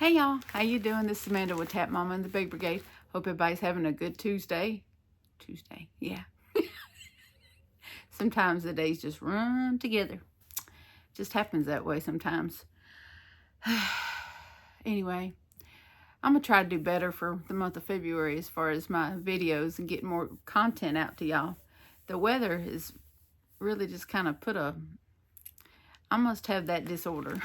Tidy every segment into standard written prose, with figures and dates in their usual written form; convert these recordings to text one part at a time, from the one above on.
Hey y'all, how you doing? This is Amanda with Tap Mama and the Big Brigade. Hope everybody's having a good Tuesday. Yeah. Sometimes the days just run together. Just happens that way sometimes. Anyway, I'm going to try to do better for the month of February as far as my videos and get more content out to y'all. The weather is really just kind of I must have that disorder.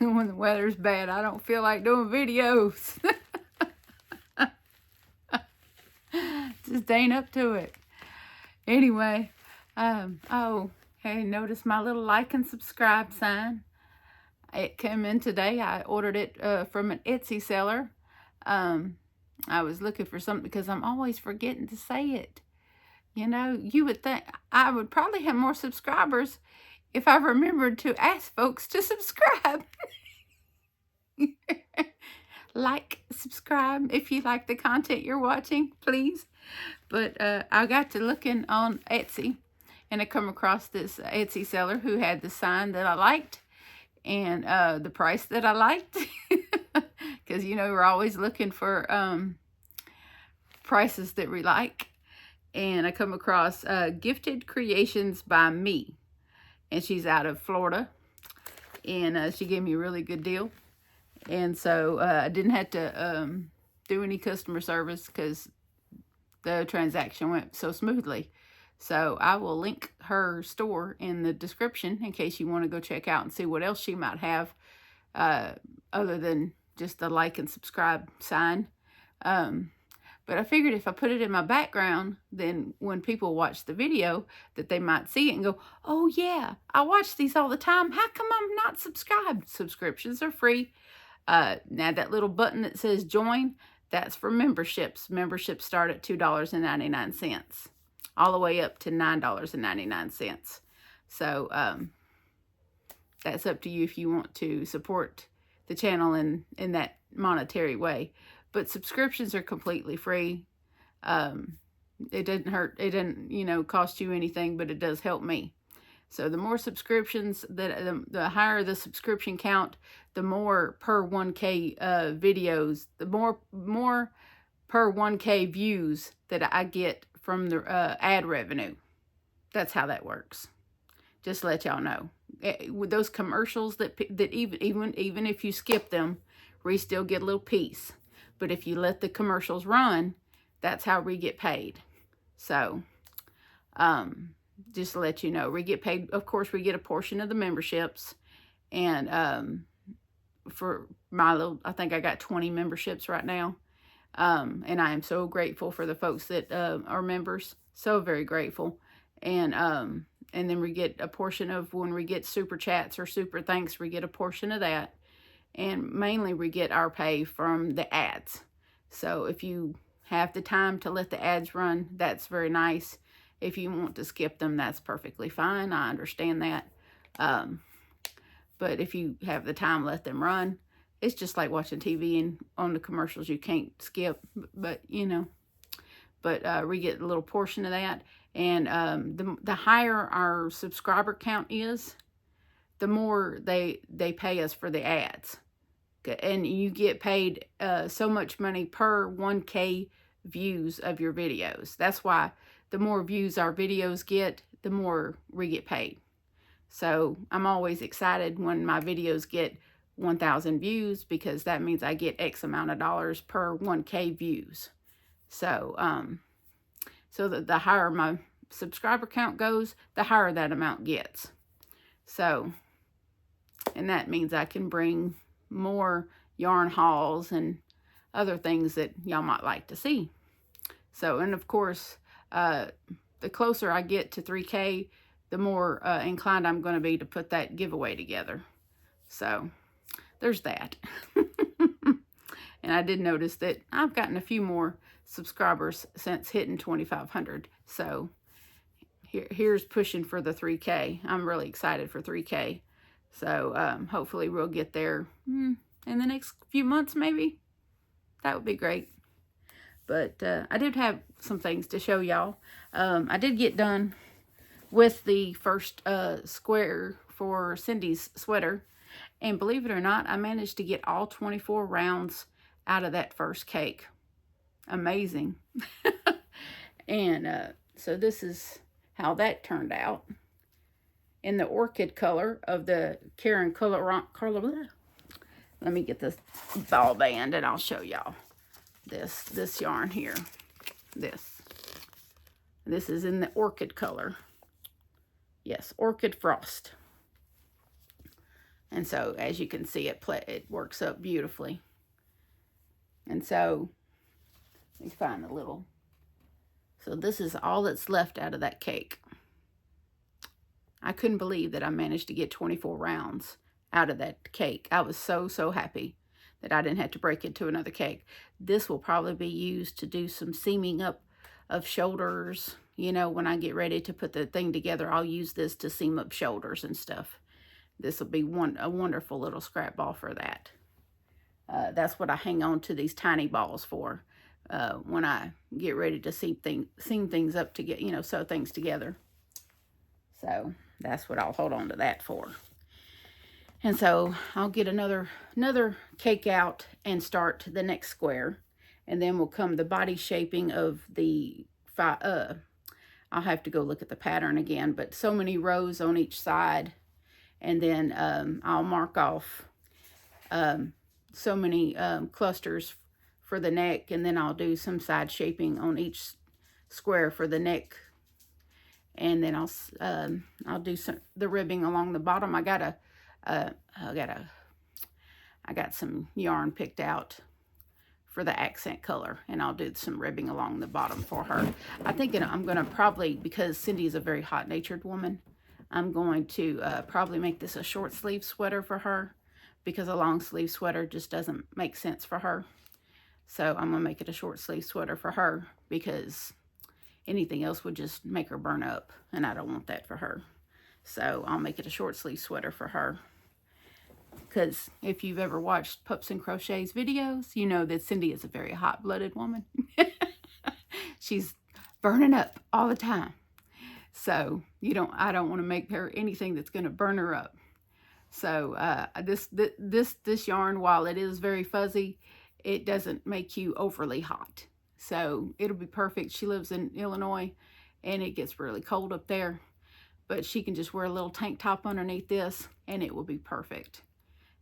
When the weather's bad, I don't feel like doing videos. Just ain't up to it. Anyway, oh, hey, notice my little like and subscribe sign. It came in today. I ordered it from an Etsy seller. I was looking for something because I'm always forgetting to say it. You know, you would think I would probably have more subscribers if I remembered to ask folks to subscribe. Like, subscribe if you like the content you're watching, please. But I got to looking on Etsy, and I come across this Etsy seller who had the sign that I liked and the price that I liked. Because, you know, we're always looking for prices that we like. And I come across Gifted Creations by Me. And she's out of Florida. And she gave me a really good deal. And so I didn't have to do any customer service because the transaction went so smoothly. So I will link her store in the description in case you want to go check out and see what else she might have other than just the like and subscribe sign. But I figured if I put it in my background, then when people watch the video, that they might see it and go, oh yeah, I watch these all the time. How come I'm not subscribed? Subscriptions are free. Now that little button that says join, that's for memberships. Memberships start at $2.99 all the way up to $9.99. So that's up to you if you want to support the channel in that monetary way. But subscriptions are completely free. It doesn't hurt. It doesn't, you know, cost you anything, but it does help me. So the more subscriptions, the higher the subscription count, the more per 1K videos, the more per 1K views that I get from the ad revenue. That's how that works. Just to let y'all know. With those commercials that even if you skip them, we still get a little piece. But if you let the commercials run, that's how we get paid. So, just to let you know, we get paid. Of course, we get a portion of the memberships. And for my little, I think I got 20 memberships right now. And I am so grateful for the folks that are members. So very grateful. And then we get a portion of when we get super chats or super thanks, we get a portion of that. And mainly we get our pay from the ads. So if you have the time to let the ads run, that's very nice. If you want to skip them, that's perfectly fine. I understand that. But if you have the time, let them run. It's just like watching TV and on the commercials you can't skip. But, you know, we get a little portion of that. And the higher our subscriber count is, the more they pay us for the ads. And you get paid so much money per 1K views of your videos. That's why the more views our videos get, the more we get paid. So I'm always excited when my videos get 1,000 views because that means I get X amount of dollars per 1K views. So, so the higher my subscriber count goes, the higher that amount gets. So, and that means I can bring more yarn hauls and other things that y'all might like to see. So, and of course, the closer I get to 3K, the more inclined I'm going to be to put that giveaway together. So, there's that. And I did notice that I've gotten a few more subscribers since hitting 2,500. So, here's pushing for the 3K. I'm really excited for 3K. So, hopefully we'll get there in the next few months, maybe. That would be great. But I did have some things to show y'all. I did get done with the first square for Cindy's sweater. And believe it or not, I managed to get all 24 rounds out of that first cake. Amazing. And so this is how that turned out. In the orchid color of the Karen color. Let me get this ball band and I'll show y'all this yarn here. This is in the orchid color. Yes, orchid frost. And so as you can see, it works up beautifully. And so let me find a little. So this is all that's left out of that cake. I couldn't believe that I managed to get 24 rounds out of that cake. I was so happy that I didn't have to break into another cake. This will probably be used to do some seaming up of shoulders. You know, when I get ready to put the thing together, I'll use this to seam up shoulders and stuff. This will be a wonderful little scrap ball for that. That's what I hang on to these tiny balls for when I get ready to seam things up to get, sew things together. So that's what I'll hold on to that for. And so I'll get another cake out and start the next square. And then will come the body shaping of the, I'll have to go look at the pattern again, but so many rows on each side. And then I'll mark off so many clusters for the neck. And then I'll do some side shaping on each square for the neck. And then I'll do the ribbing along the bottom. I got some yarn picked out for the accent color, and I'll do some ribbing along the bottom for her. I think I'm going to probably, because Cindy is a very hot-natured woman, I'm going to probably make this a short sleeve sweater for her, because a long sleeve sweater just doesn't make sense for her. So I'm going to make it a short sleeve sweater for her, because anything else would just make her burn up, and I don't want that for her. So I'll make it a short sleeve sweater for her. Because if you've ever watched Pups and Crochet's videos, you know that Cindy is a very hot-blooded woman. She's burning up all the time. So I don't want to make her anything that's going to burn her up. So this yarn, while it is very fuzzy, it doesn't make you overly hot. So it'll be perfect. She lives in Illinois, and it gets really cold up there. But she can just wear a little tank top underneath this, and it will be perfect.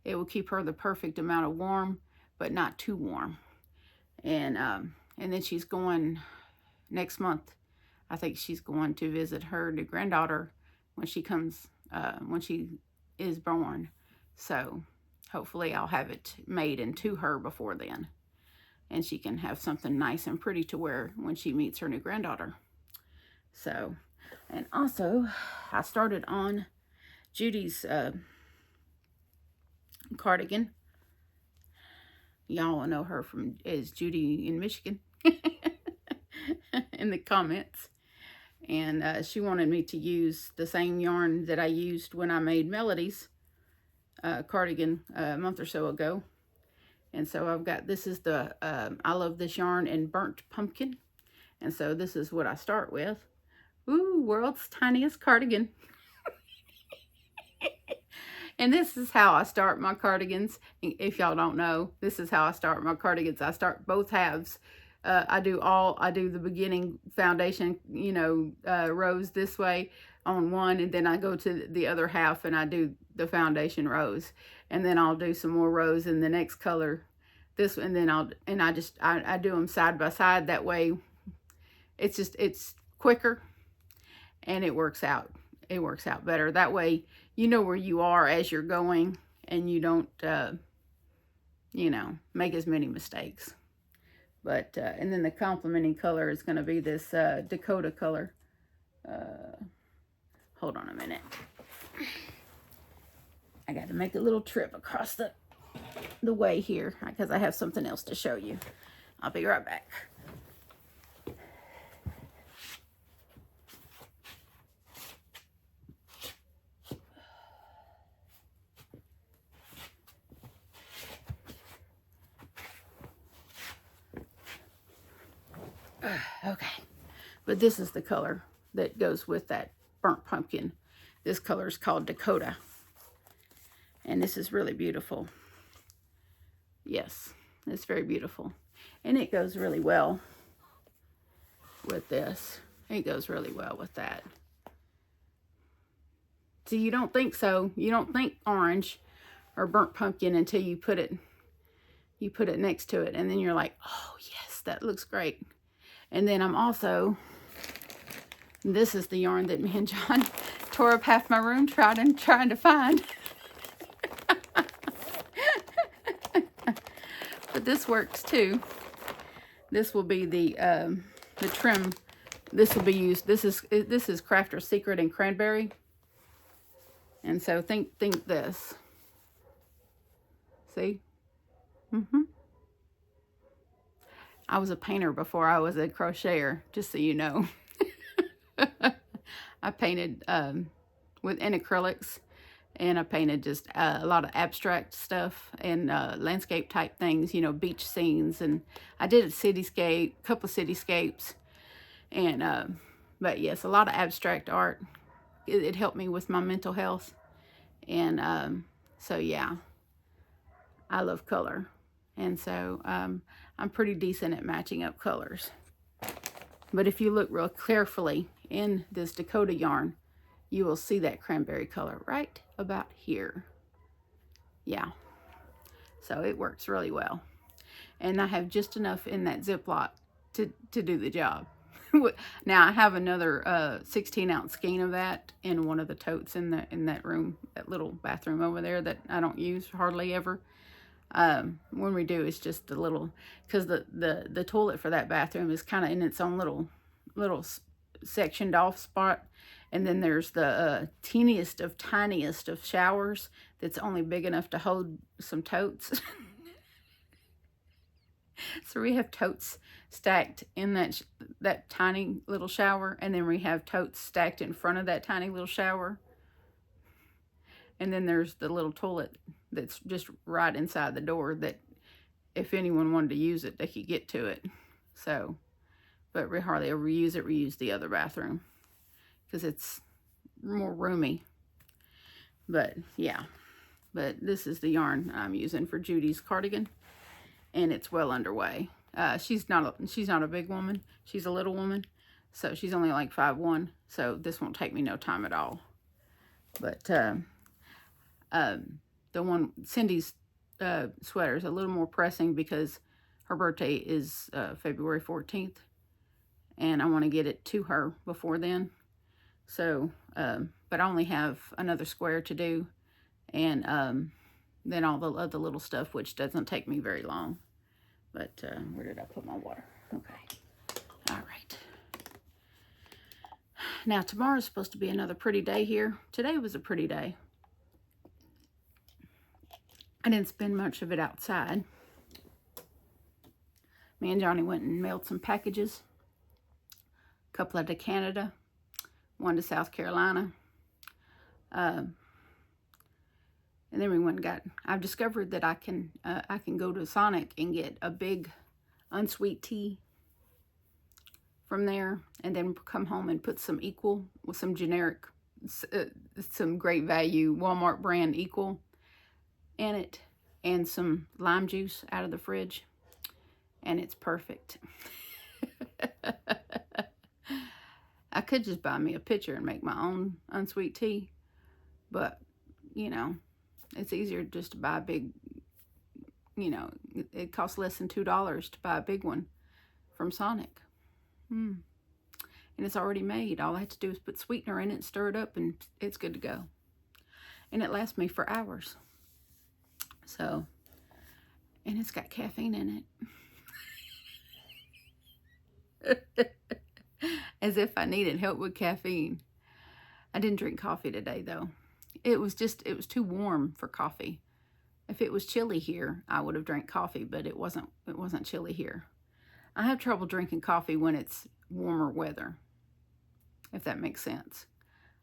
It will keep her the perfect amount of warm, but not too warm. And then she's going next month. I think she's going to visit her new granddaughter when she comes, when she is born. So hopefully I'll have it made into her before then. And she can have something nice and pretty to wear when she meets her new granddaughter. So, and also I started on Judy's cardigan. Y'all know her as Judy in Michigan in the comments. And she wanted me to use the same yarn that I used when I made Melody's cardigan a month or so ago. And so I've got, this is the, I love this yarn in burnt pumpkin. And so this is what I start with. Ooh, world's tiniest cardigan. And this is how I start my cardigans. If y'all don't know, this is how I start my cardigans. I start both halves. I do the beginning foundation, rows this way on one, and then I go to the other half and I do the foundation rows. And then I'll do some more rows in the next color. This, and then I do them side by side. That way it's quicker and it works out. It works out better. That way you know where you are as you're going, and you don't, make as many mistakes. But, and then the complementing color is going to be this Dakota color. Hold on a minute. I got to make a little trip across the way here because I have something else to show you. I'll be right back. Okay, but this is the color that goes with that burnt pumpkin. This color is called Dakota. And this is really beautiful. Yes, it's very beautiful. And it goes really well with this. It goes really well with that. See, you don't think so. You don't think orange or burnt pumpkin until you put it next to it. And then you're like, oh, yes, that looks great. And then I'm also, this is the yarn that me and John tore up half my room trying to find. But this works too. This will be the trim. This will be used. This is Crafter's Secret and Cranberry. And so think this. See? I was a painter before I was a crocheter, just so you know. I painted in acrylics, and I painted just a lot of abstract stuff and landscape type things, you know, beach scenes, and I did a couple of cityscapes, and but yes, a lot of abstract art. It helped me with my mental health, and so yeah, I love color, and so I'm pretty decent at matching up colors. But if you look real carefully in this Dakota yarn, you will see that cranberry color right about here. Yeah. So it works really well. And I have just enough in that Ziploc to do the job. Now I have another 16-ounce skein of that in one of the totes in that room, that little bathroom over there that I don't use hardly ever. When we do, it's just a little, because the toilet for that bathroom is kind of in its own little sectioned off spot, and then there's the teeniest of tiniest of showers that's only big enough to hold some totes. So we have totes stacked in that tiny little shower, and then we have totes stacked in front of that tiny little shower. And then there's the little toilet that's just right inside the door that if anyone wanted to use it, they could get to it. So, but we hardly ever use it. We use the other bathroom because it's more roomy. But yeah, but this is the yarn I'm using for Judy's cardigan, and it's well underway. She's not a big woman. She's a little woman, so she's only like 5'1", so this won't take me no time at all. But the one, Cindy's sweater is a little more pressing because her birthday is February 14th, and I want to get it to her before then. So, but I only have another square to do, and then all the other little stuff, which doesn't take me very long. But where did I put my water? Okay. All right. Now, tomorrow's supposed to be another pretty day here. Today was a pretty day. I didn't spend much of it outside. Me and Johnny went and mailed some packages. A couple to Canada, one to South Carolina. And then we went and got, I've discovered that I can go to Sonic and get a big unsweet tea from there, and then come home and put some Equal with some generic, some great value Walmart brand Equal in it, and some lime juice out of the fridge, and it's perfect. I could just buy me a pitcher and make my own unsweet tea, but you know, it's easier just to buy a big, you know, it costs less than $2 to buy a big one from Sonic. And it's already made. All I have to do is put sweetener in it, stir it up, and it's good to go. And it lasts me for hours. So, and it's got caffeine in it. As if I needed help with caffeine. I didn't drink coffee today, though. It was too warm for coffee. If it was chilly here, I would have drank coffee, but it wasn't chilly here. I have trouble drinking coffee when it's warmer weather, if that makes sense.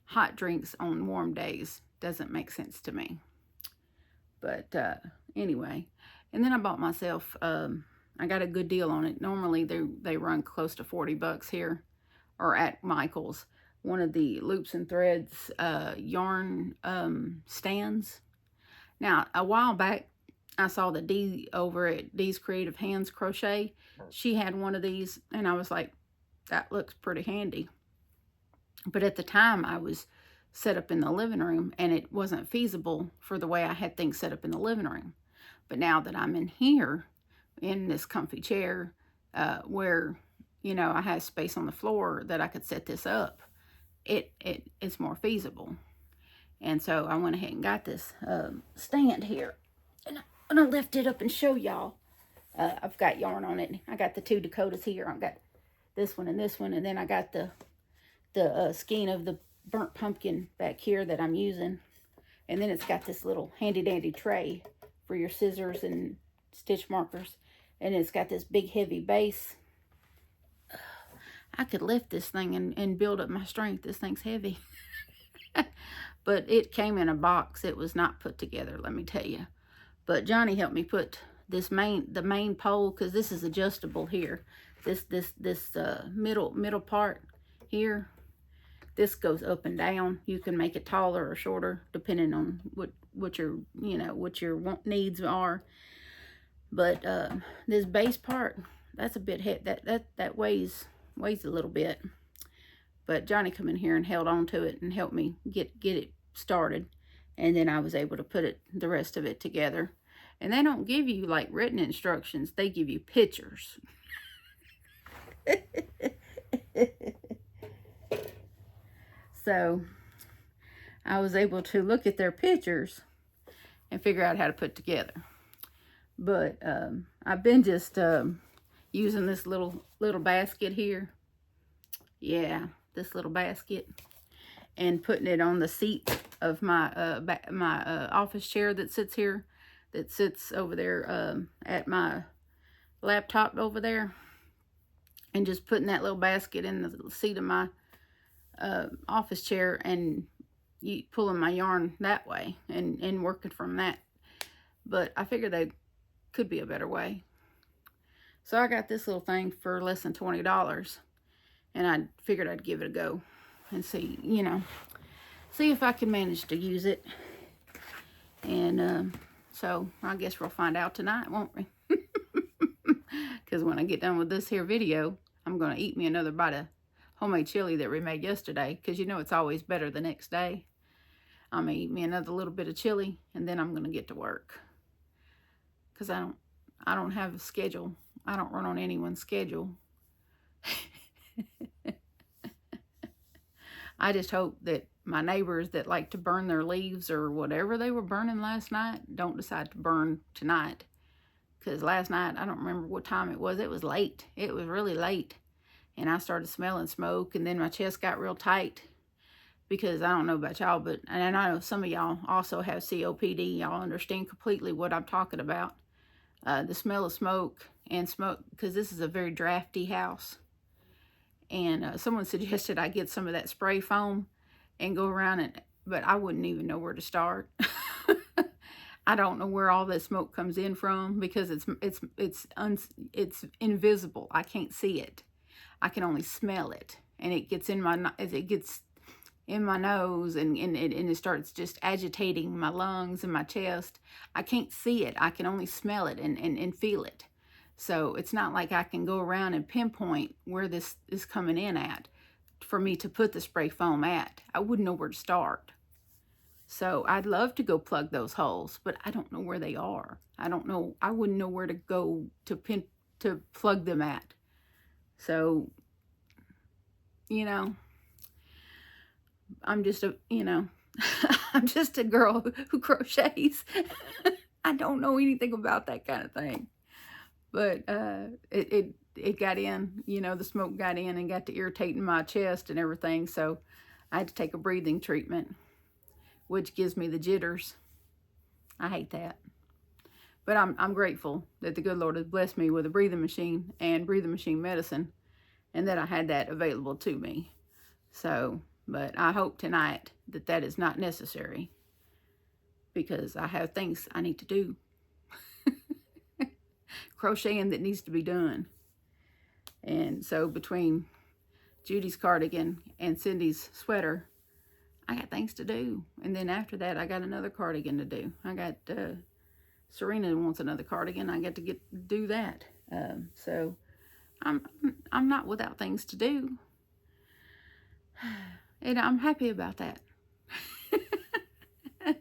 Hot drinks on warm days doesn't make sense to me. But anyway, and then I bought myself, I got a good deal on it. Normally they run close to $40 here, or at Michael's. One of the Loops and Threads yarn stands, Now, a while back, I saw the Dee over at Dee's Creative Hands Crochet. She had one of these, and I was like, that looks pretty handy. But at the time, I was set up in the living room, and it wasn't feasible for the way I had things set up in the living room. But now that I'm in here, in this comfy chair, where, you know, I have space on the floor that I could set this up, it's more feasible. And so I went ahead and got this stand here. And I'm going to lift it up and show y'all. I've got yarn on it. I got the 2 Dakotas here. I've got this one, and then I got the skein of the burnt pumpkin back here that I'm using. And then it's got this little handy dandy tray for your scissors and stitch markers. And it's got this big heavy base. I could lift this thing and build up my strength. This thing's heavy. But it came in a box. It was not put together, let me tell you. But Johnny helped me put this the main pole, because this is adjustable here. This middle part here, this goes up and down. You can make it taller or shorter depending on what your needs are. But this base part, that's a bit that weighs a little bit. But Johnny come in here and held on to it and helped me get it started, and then I was able to put the rest of it together. And they don't give you like written instructions, they give you pictures. So I was able to look at their pictures and figure out how to put together. But I've been just using this little basket here. Yeah, this little basket, and putting it on the seat of my office chair that sits here, that sits over there at my laptop over there, and just putting that little basket in the seat of my office chair, and pulling my yarn that way and working from that. But I figured there could be a better way. So I got this little thing for less than $20, and I figured I'd give it a go and see if I can manage to use it. And so I guess we'll find out tonight, won't we? Because when I get done with this here video, I'm going to eat me another bite of homemade chili that we made yesterday, because it's always better the next day. I'm going to eat me another little bit of chili, and then I'm going to get to work. Because I don't have a schedule. I don't run on anyone's schedule. I just hope that my neighbors that like to burn their leaves or whatever they were burning last night don't decide to burn tonight. Because last night, I don't remember what time it was. It was late. It was really late. And I started smelling smoke, and then my chest got real tight. Because I don't know about y'all, but and I know some of y'all also have COPD. Y'all understand completely what I'm talking about. The smell of smoke, because this is a very drafty house. And someone suggested I get some of that spray foam and go around but I wouldn't even know where to start. I don't know where all that smoke comes in from, because it's invisible. I can't see it. I can only smell it, and it gets in my nose, and it starts just agitating my lungs and my chest. I can't see it. I can only smell it and feel it. So it's not like I can go around and pinpoint where this is coming in at for me to put the spray foam at. I wouldn't know where to start. So I'd love to go plug those holes, but I don't know where they are. I don't know. I wouldn't know where to go to plug them at. So, I'm just I'm just a girl who crochets. I don't know anything about that kind of thing. But it got in, the smoke got in and got to irritating my chest and everything. So I had to take a breathing treatment, which gives me the jitters. I hate that. But I'm grateful that the good Lord has blessed me with a breathing machine and breathing machine medicine, and that I had that available to me. So, but I hope tonight that is not necessary, because I have things I need to do. Crocheting that needs to be done. And so between Judy's cardigan and Cindy's sweater, I got things to do. And then after that, I got another cardigan to do. I got, Serena wants another cardigan. I get to do that. So I'm not without things to do. And I'm happy about that. I'm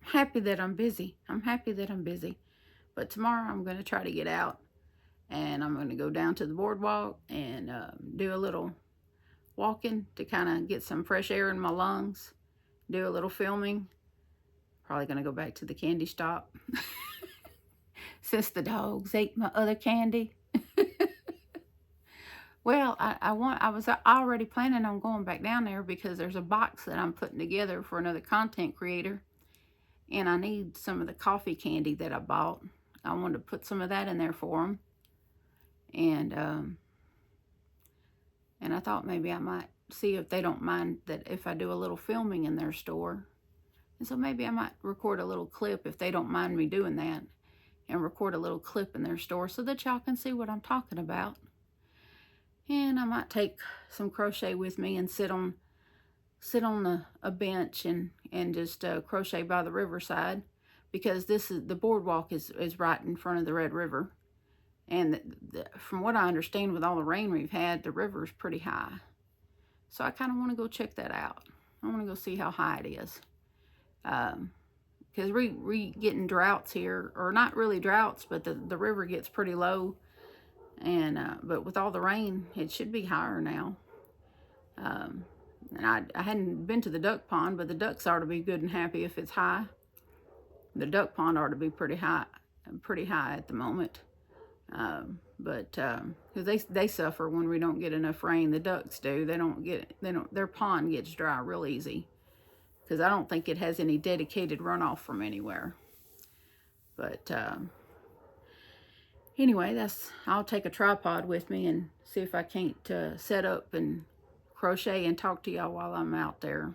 happy that I'm busy. I'm happy that I'm busy. But tomorrow I'm going to try to get out. And I'm going to go down to the boardwalk and do a little walking to kind of get some fresh air in my lungs. Do a little filming. Probably going to go back to the candy shop. Since the dogs ate my other candy. Well, I was already planning on going back down there because there's a box that I'm putting together for another content creator. And I need some of the coffee candy that I bought. I wanted to put some of that in there for them. And I thought maybe I might see if they don't mind that if I do a little filming in their store. And so maybe I might record a little clip if they don't mind me doing that. And record a little clip in their store so that y'all can see what I'm talking about. And I might take some crochet with me and sit on a bench and just crochet by the riverside, because the boardwalk is right in front of the Red River. And from what I understand, with all the rain we've had, the river is pretty high. So I kind of want to go check that out. I want to go see how high it is. Because we getting droughts here, or not really droughts, but the river gets pretty low. And but with all the rain, it should be higher now. And I hadn't been to the duck pond, but the ducks ought to be good and happy if it's high. The duck pond ought to be pretty high at the moment. Because they suffer when we don't get enough rain. The ducks do. Their pond gets dry real easy. Because I don't think it has any dedicated runoff from anywhere. But anyway, I'll take a tripod with me and see if I can't set up and crochet and talk to y'all while I'm out there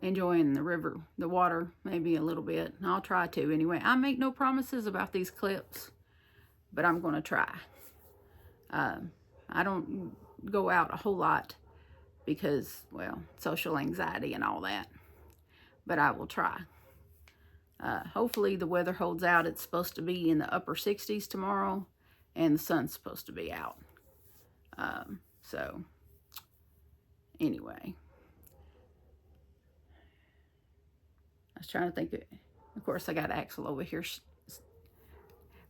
enjoying the water, maybe a little bit. I'll try to anyway. I make no promises about these clips, but I'm going to try. I don't go out a whole lot because, well, social anxiety and all that. But I will try. Hopefully the weather holds out. It's supposed to be in the upper 60s tomorrow, and the sun's supposed to be out. So, anyway. I was trying to think. Of course, I got Axel over here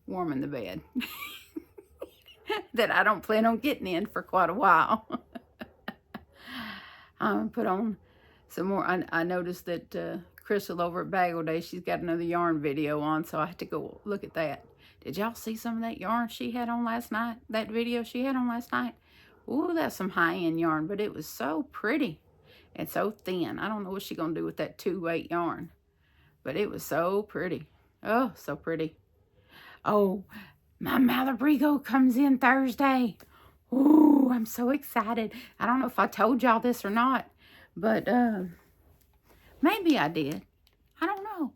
warming the bed. That I don't plan on getting in for quite a while. I'm going to put on some more. I noticed that Crystal over at Bagel Day, she's got another yarn video on, so I had to go look at that. Did y'all see some of that yarn she had on last night? That video she had on last night? Ooh, that's some high-end yarn, but it was so pretty and so thin. I don't know what she's going to do with that 2-weight yarn, but it was so pretty. Oh, so pretty. Oh, my Malabrigo comes in Thursday. Ooh, I'm so excited. I don't know if I told y'all this or not, but maybe I did. I don't know.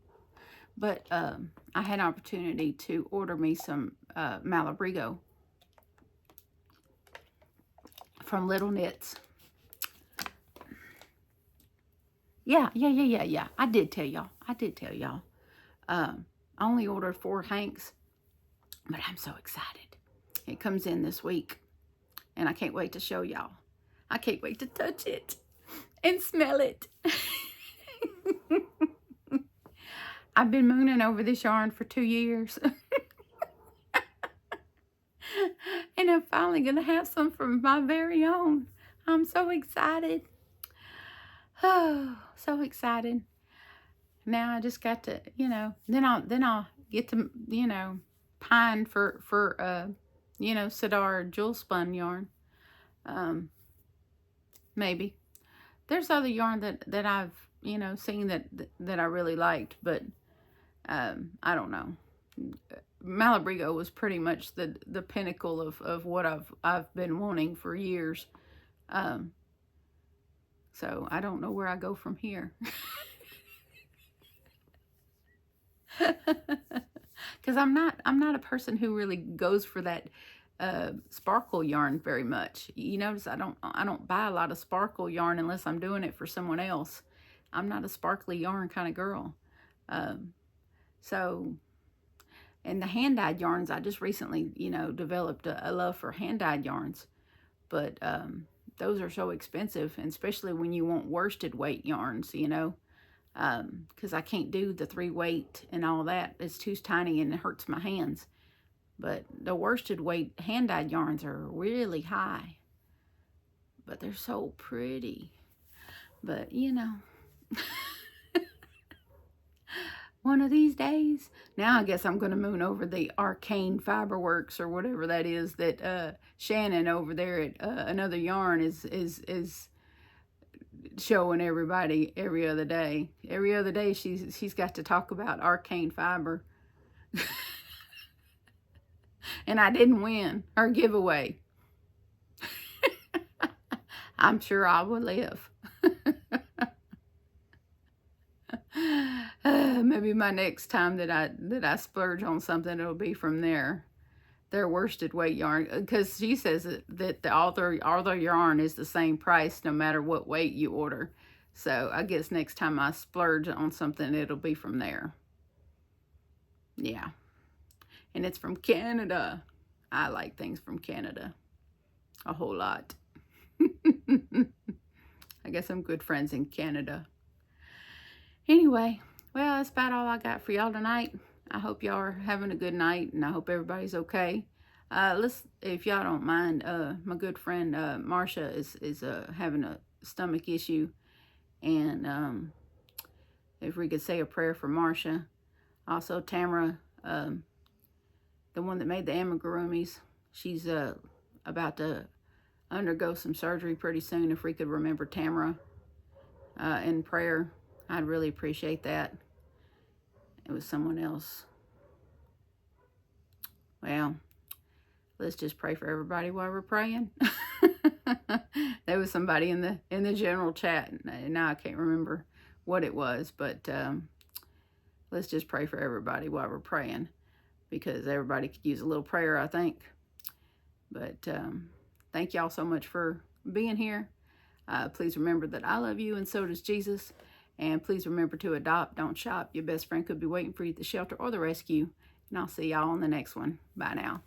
But I had an opportunity to order me some Malabrigo from Little Knits. Yeah. I did tell y'all. I only ordered 4 hanks, but I'm so excited. It comes in this week, and I can't wait to show y'all. I can't wait to touch it and smell it. I've been mooning over this yarn for 2 years. And I'm finally going to have some from my very own. I'm so excited. Oh, so excited. Now I just got to, then I'll get to, pine for Sidar jewel spun yarn. Maybe. There's other yarn that I've, seen that I really liked, but I don't know. Malabrigo was pretty much the pinnacle of what I've been wanting for years. So I don't know where I go from here. Because I'm not a person who really goes for that sparkle yarn very much. You notice I don't buy a lot of sparkle yarn unless I'm doing it for someone else. I'm not a sparkly yarn kind of girl. Um, so, and the hand-dyed yarns, I just recently, developed a love for hand-dyed yarns. But those are so expensive, and especially when you want worsted weight yarns, because I can't do the 3-weight and all that. It's too tiny and it hurts my hands. But the worsted weight hand-dyed yarns are really high. But they're so pretty. But, one of these days. Now I guess I'm going to moon over the Arcane Fiberworks or whatever that is that Shannon over there at Another Yarn is showing everybody every other day. Every other day she's got to talk about Arcane Fiber. And I didn't win her giveaway. I'm sure I will live. Maybe my next time that I splurge on something, it'll be from their worsted weight yarn, because she says that the all their yarn is the same price no matter what weight you order. So I guess next time I splurge on something, it'll be from there. Yeah, and it's from Canada. I like things from Canada a whole lot. I guess I'm good friends in Canada. Anyway, well, that's about all I got for y'all tonight. I hope y'all are having a good night, and I hope everybody's okay. If y'all don't mind, my good friend Marcia is having a stomach issue, and if we could say a prayer for Marcia. Also, Tamara, the one that made the amigurumis, she's about to undergo some surgery pretty soon. If we could remember Tamara in prayer, I'd really appreciate that. It was someone else. Well, let's just pray for everybody while we're praying. There was somebody in the general chat. Now I can't remember what it was, but let's just pray for everybody while we're praying, because everybody could use a little prayer, I think. But thank y'all so much for being here. Please remember that I love you, and so does Jesus. And please remember to adopt, don't shop. Your best friend could be waiting for you at the shelter or the rescue. And I'll see y'all on the next one. Bye now.